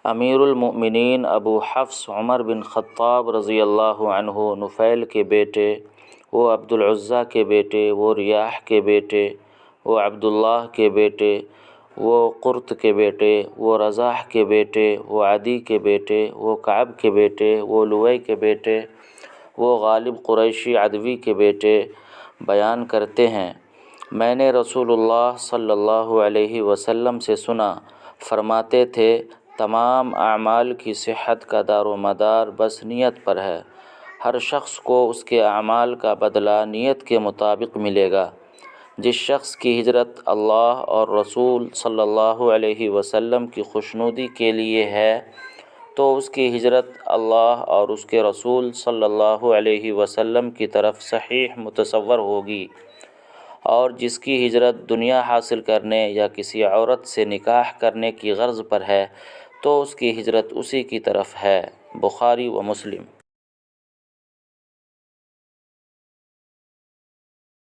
امیر المؤمنین ابو حفص عمر بن خطاب رضی اللہ عنہ نفیل کے بیٹے، وہ عبد العزیٰ کے بیٹے، وہ ریاح کے بیٹے، وہ عبداللہ کے بیٹے، وہ قرط کے بیٹے، وہ رزاح کے بیٹے، وہ عدی کے بیٹے، وہ کعب کے بیٹے، وہ لوئی کے بیٹے، وہ غالب قریشی عدوی کے بیٹے بیان کرتے ہیں، میں نے رسول اللہ صلی اللہ علیہ وسلم سے سنا، فرماتے تھے تمام اعمال کی صحت کا دار و مدار بس نیت پر ہے، ہر شخص کو اس کے اعمال کا بدلہ نیت کے مطابق ملے گا۔ جس شخص کی ہجرت اللہ اور رسول صلی اللہ علیہ وسلم کی خوشنودی کے لیے ہے تو اس کی ہجرت اللہ اور اس کے رسول صلی اللہ علیہ وسلم کی طرف صحیح متصور ہوگی، اور جس کی ہجرت دنیا حاصل کرنے یا کسی عورت سے نکاح کرنے کی غرض پر ہے تو اس کی ہجرت اسی کی طرف ہے۔ بخاری و مسلم۔